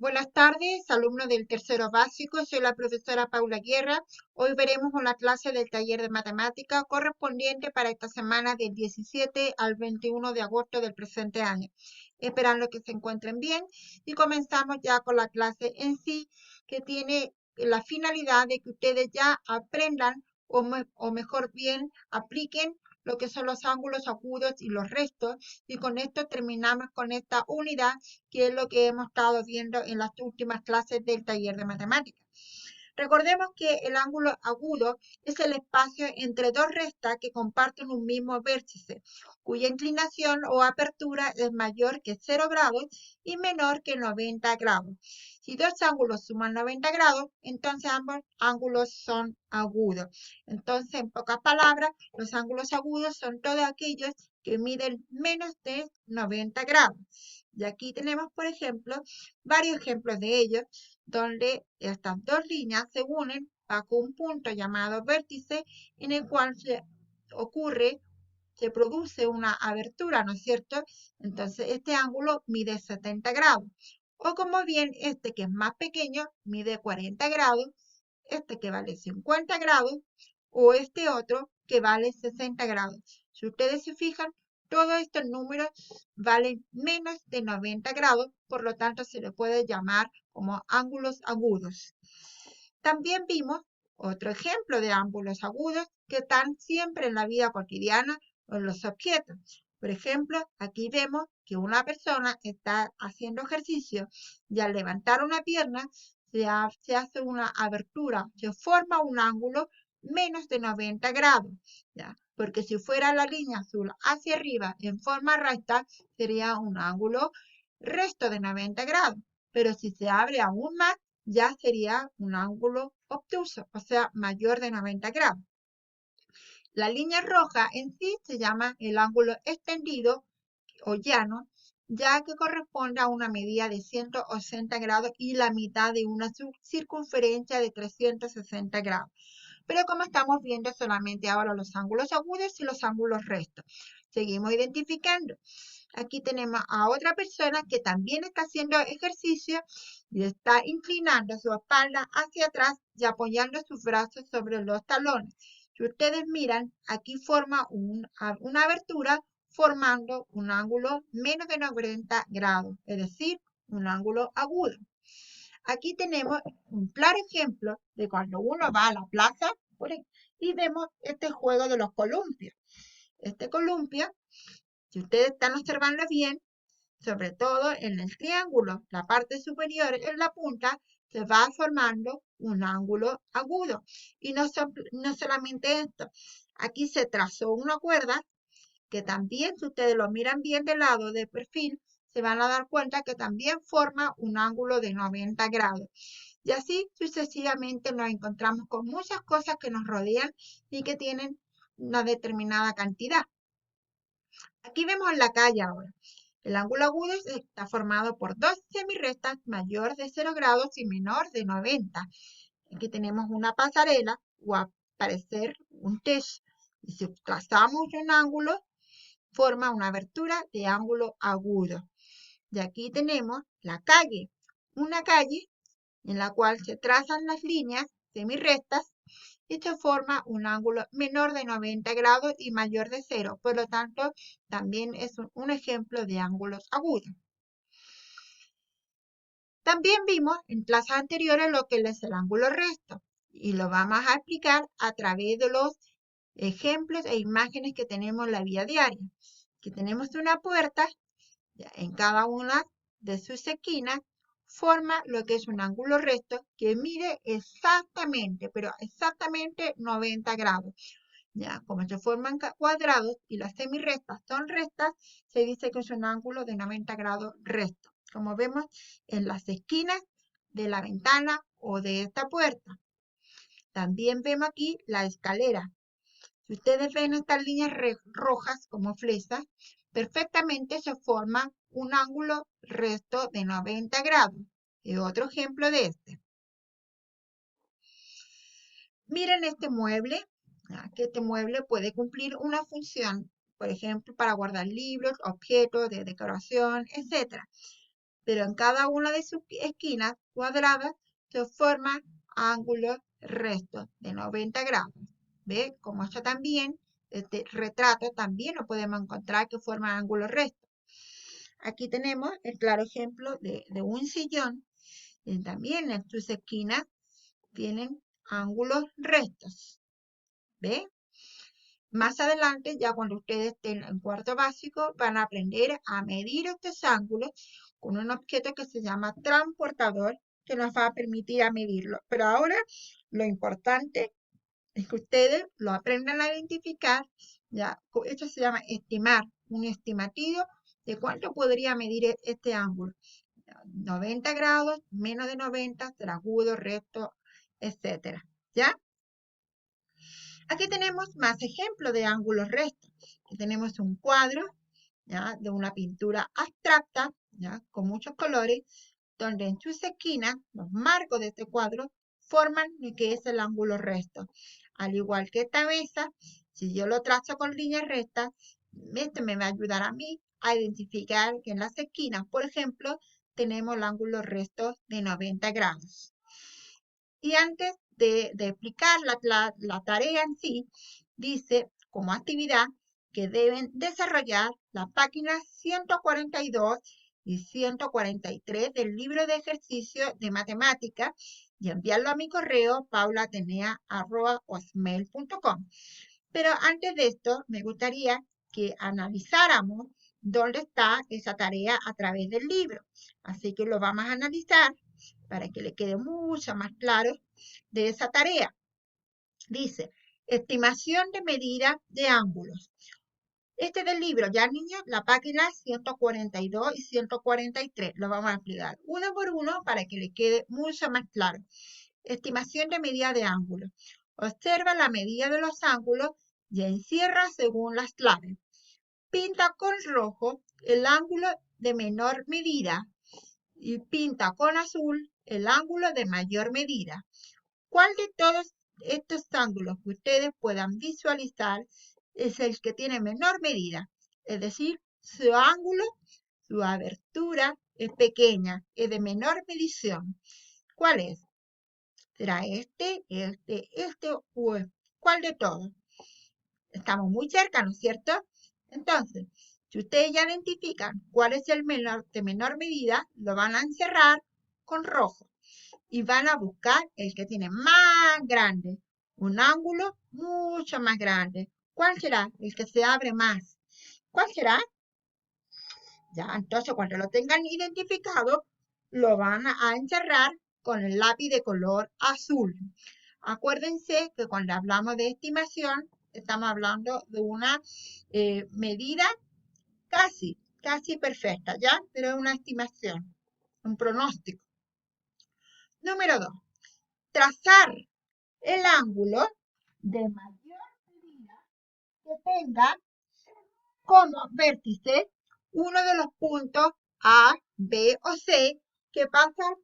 Buenas tardes, alumnos del tercero básico. Soy la profesora Paula Guerra. Hoy veremos una clase del taller de matemática correspondiente para esta semana del 17 al 21 de agosto del presente año. Esperando que se encuentren bien y comenzamos ya con la clase en sí, que tiene la finalidad de que ustedes ya aprendan o mejor bien apliquen lo que son los ángulos agudos y los restos, y con esto terminamos con esta unidad, que es lo que hemos estado viendo en las últimas clases del taller de matemáticas. Recordemos que el ángulo agudo es el espacio entre dos rectas que comparten un mismo vértice, cuya inclinación o apertura es mayor que 0 grados y menor que 90 grados. Si dos ángulos suman 90 grados, entonces ambos ángulos son agudos. Entonces, en pocas palabras, los ángulos agudos son todos aquellos que miden menos de 90 grados. Y aquí tenemos, por ejemplo, varios ejemplos de ellos, donde estas dos líneas se unen bajo un punto llamado vértice, en el cual se produce una abertura, ¿no es cierto? Entonces este ángulo mide 70 grados. O como bien este, que es más pequeño, mide 40 grados, este que vale 50 grados, o este otro que vale 60 grados. Si ustedes se fijan, todos estos números valen menos de 90 grados, por lo tanto se le puede llamar como ángulos agudos. También vimos otro ejemplo de ángulos agudos que están siempre en la vida cotidiana o en los objetos. Por ejemplo, aquí vemos que una persona está haciendo ejercicio y al levantar una pierna se hace una abertura, se forma un ángulo menos de 90 grados, ¿ya? Porque si fuera la línea azul hacia arriba en forma recta, sería un ángulo resto de 90 grados. Pero si se abre aún más, ya sería un ángulo obtuso, o sea, mayor de 90 grados. La línea roja en sí se llama el ángulo extendido o llano, ya que corresponde a una medida de 180 grados y la mitad de una circunferencia de 360 grados. Pero como estamos viendo solamente ahora los ángulos agudos y los ángulos rectos, seguimos identificando. Aquí tenemos a otra persona que también está haciendo ejercicio y está inclinando su espalda hacia atrás y apoyando sus brazos sobre los talones. Si ustedes miran, aquí forma una abertura formando un ángulo menos de 90 grados, es decir, un ángulo agudo. Aquí tenemos un claro ejemplo de cuando uno va a la plaza y vemos este juego de los columpios. Este columpio, si ustedes están observando bien, sobre todo en el triángulo, la parte superior en la punta, se va formando un ángulo agudo. Y no solamente esto, aquí se trazó una cuerda que también, si ustedes lo miran bien del lado de perfil, se van a dar cuenta que también forma un ángulo de 90 grados. Y así sucesivamente nos encontramos con muchas cosas que nos rodean y que tienen una determinada cantidad. Aquí vemos la calle ahora. El ángulo agudo está formado por dos semirrectas mayor de 0 grados y menor de 90. Aquí tenemos una pasarela o a parecer un techo. Y si trazamos un ángulo, forma una abertura de ángulo agudo. Y aquí tenemos la calle, una calle en la cual se trazan las líneas semirrectas y se forma un ángulo menor de 90 grados y mayor de 0. Por lo tanto, también es un ejemplo de ángulos agudos. También vimos en clases anteriores lo que es el ángulo recto y lo vamos a explicar a través de los ejemplos e imágenes que tenemos en la vida diaria. Aquí tenemos una puerta, en cada una de sus esquinas forma lo que es un ángulo recto que mide exactamente, pero exactamente 90 grados. Ya, como se forman cuadrados y las semirrectas son rectas, se dice que es un ángulo de 90 grados recto, como vemos en las esquinas de la ventana o de esta puerta. También vemos aquí la escalera. Si ustedes ven estas líneas rojas como flechas, perfectamente se forma un ángulo recto de 90 grados. Y otro ejemplo de este. Miren este mueble, que este mueble puede cumplir una función, por ejemplo, para guardar libros, objetos de decoración, etc. pero en cada una de sus esquinas cuadradas se forman ángulos rectos de 90 grados. ¿Ve? Como esto también, este retrato también lo podemos encontrar que forma ángulos rectos. Aquí tenemos el claro ejemplo de un sillón. También en sus esquinas tienen ángulos rectos. ¿Ve? Más adelante, ya cuando ustedes estén en cuarto básico, van a aprender a medir estos ángulos con un objeto que se llama transportador, que nos va a permitir a medirlo. Pero ahora lo importante es que ustedes lo aprendan a identificar. Ya, esto se llama estimar, un estimativo de cuánto podría medir este ángulo. 90 grados, menos de 90, será agudo, recto, etcétera. ¿Ya? Aquí tenemos más ejemplos de ángulos rectos. Aquí tenemos un cuadro, ¿ya?, de una pintura abstracta, ¿ya?, con muchos colores, donde en sus esquinas, los marcos de este cuadro, forman lo que es el ángulo recto. Al igual que esta mesa, si yo lo trazo con líneas rectas, esto me va a ayudar a mí a identificar que en las esquinas, por ejemplo, tenemos el ángulo recto de 90 grados. Y antes de explicar la tarea en sí, dice como actividad que deben desarrollar la página 142 y 143 del libro de ejercicio de matemáticas y enviarlo a mi correo paulatenea@hotmail.com. Pero antes de esto, me gustaría que analizáramos dónde está esa tarea a través del libro. Así que lo vamos a analizar para que le quede mucho más claro de esa tarea. Dice, estimación de medida de ángulos. Este es del libro, ya niños, la página 142 y 143. Lo vamos a explicar uno por uno para que le quede mucho más claro. Estimación de medida de ángulos. Observa la medida de los ángulos y encierra según las claves. Pinta con rojo el ángulo de menor medida y pinta con azul el ángulo de mayor medida. ¿Cuál de todos estos ángulos que ustedes puedan visualizar es el que tiene menor medida? Es decir, su ángulo, su abertura es pequeña, es de menor medición. ¿Cuál es? ¿Será este o cuál de todos? Estamos muy cerca, ¿no es cierto? Entonces, si ustedes ya identifican cuál es el de menor medida, lo van a encerrar con rojo y van a buscar el que tiene más grande, un ángulo mucho más grande. ¿Cuál será? El que se abre más. ¿Cuál será? Ya, entonces cuando lo tengan identificado, lo van a encerrar con el lápiz de color azul. Acuérdense que cuando hablamos de estimación, estamos hablando de una medida casi perfecta, ¿ya? Pero es una estimación, un pronóstico. Número 2. Trazar el ángulo de mayor medida que tenga como vértice uno de los puntos A, B o C que pasan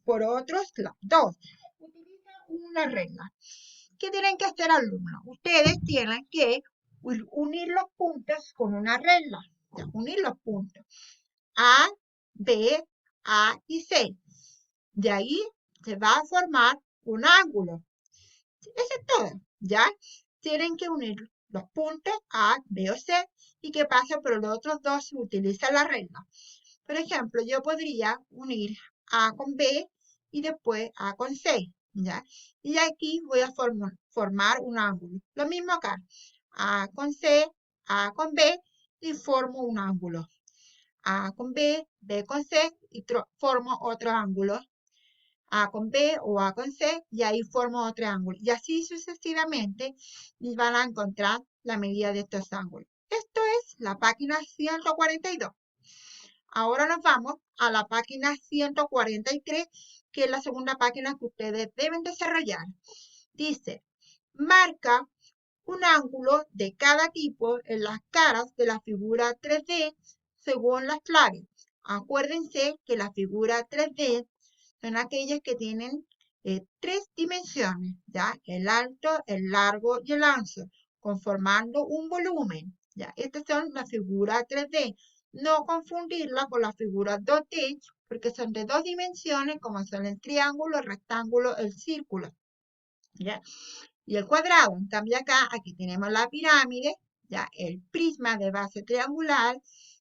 por otros dos. Utiliza una regla. ¿Qué tienen que hacer, alumnos? Ustedes tienen que unir los puntos con una regla. Unir los puntos A, B, A y C. De ahí se va a formar un ángulo. Eso es todo, ¿ya? Tienen que unir los puntos A, B o C y que pasen por los otros dos si utiliza la regla. Por ejemplo, yo podría unir A con B y después A con C, ¿ya? Y aquí voy a formar un ángulo. Lo mismo acá. A con C, A con B y formo un ángulo. A con B, B con C y formo otro ángulo. A con B o A con C y ahí formo otro ángulo. Y así sucesivamente van a encontrar la medida de estos ángulos. Esto es la página 142. Ahora nos vamos a la página 143, que es la segunda página que ustedes deben desarrollar. Dice, marca un ángulo de cada tipo en las caras de la figura 3D según las claves. Acuérdense que la figura 3D son aquellas que tienen 3 dimensiones, ¿ya? El alto, el largo y el ancho, conformando un volumen, ¿ya? Estas son las figuras 3D. No confundirla con la figura 2D, porque son de 2 dimensiones, como son el triángulo, el rectángulo, el círculo. ¿Ya? Y el cuadrado, en cambio acá, aquí tenemos la pirámide, ya el prisma de base triangular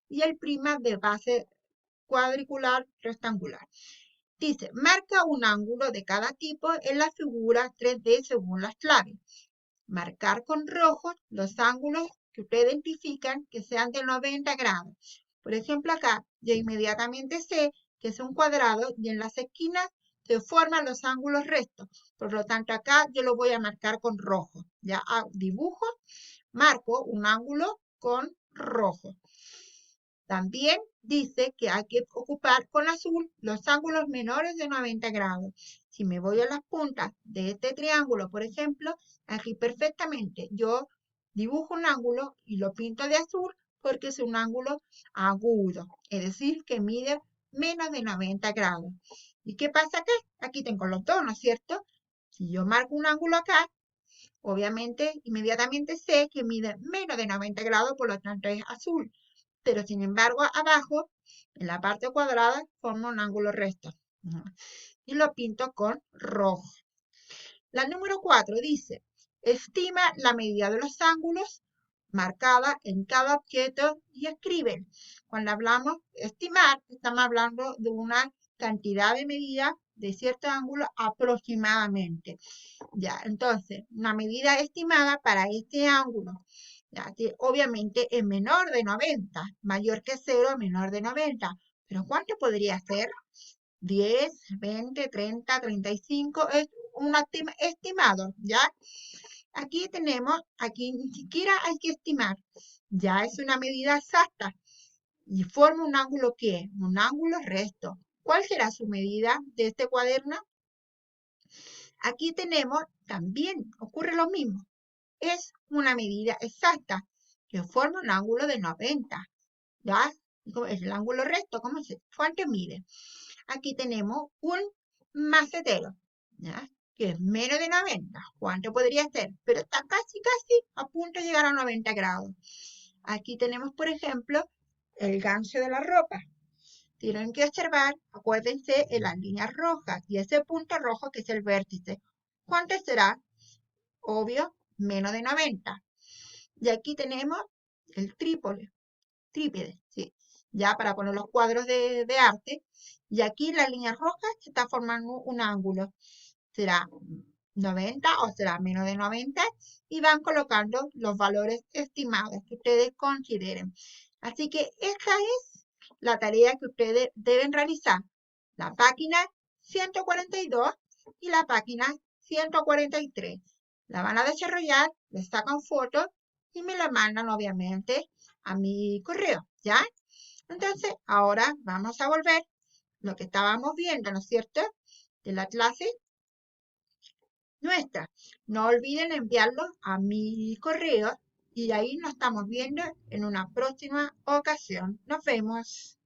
y el prisma de base cuadricular rectangular. Dice, marca un ángulo de cada tipo en la figura 3D según las claves. Marcar con rojo los ángulos que ustedes identifican que sean de 90 grados. Por ejemplo, acá yo inmediatamente sé que es un cuadrado y en las esquinas se forman los ángulos rectos. Por lo tanto, acá yo lo voy a marcar con rojo. Ya dibujo, marco un ángulo con rojo. También dice que hay que ocupar con azul los ángulos menores de 90 grados. Si me voy a las puntas de este triángulo, por ejemplo, aquí perfectamente yo dibujo un ángulo y lo pinto de azul porque es un ángulo agudo, es decir, que mide menos de 90 grados. ¿Y qué pasa acá? Aquí tengo los dos, ¿no es cierto? Si yo marco un ángulo acá, obviamente inmediatamente sé que mide menos de 90 grados, por lo tanto es azul. Pero sin embargo, abajo, en la parte cuadrada, forma un ángulo recto. Y lo pinto con rojo. La número 4 dice, estima la medida de los ángulos marcada en cada objeto y escribe. Cuando hablamos de estimar, estamos hablando de una cantidad de medida de cierto ángulo aproximadamente. Ya, entonces, una medida estimada para este ángulo, ya, que obviamente es menor de 90, mayor que 0, menor de 90. Pero ¿cuánto podría ser? 10, 20, 30, 35, es un estimado, ¿ya? Aquí tenemos, aquí ni siquiera hay que estimar, ya es una medida exacta y forma un ángulo ¿qué? Un ángulo recto. ¿Cuál será su medida de este cuaderno? Aquí tenemos, también ocurre lo mismo, es una medida exacta que forma un ángulo de 90, ¿ya? Es el ángulo recto, ¿cuánto mide? Aquí tenemos un macetero, ¿ya? Que es menos de 90. ¿Cuánto podría ser? Pero está casi a punto de llegar a 90 grados. Aquí tenemos, por ejemplo, el gancho de la ropa. Tienen que observar, acuérdense, en las líneas rojas y ese punto rojo que es el vértice. ¿Cuánto será? Obvio, menos de 90. Y aquí tenemos el trípode, ¿sí? Ya para poner los cuadros de arte. Y aquí la línea roja se está formando un ángulo. Será 90 o será menos de 90 y van colocando los valores estimados que ustedes consideren. Así que esta es la tarea que ustedes deben realizar. La página 142 y la página 143. La van a desarrollar, les sacan fotos y me la mandan obviamente a mi correo, ¿ya? Entonces, ahora vamos a volver lo que estábamos viendo, ¿no es cierto? De la clase nuestra. No olviden enviarlo a mi correo y ahí nos estamos viendo en una próxima ocasión. Nos vemos.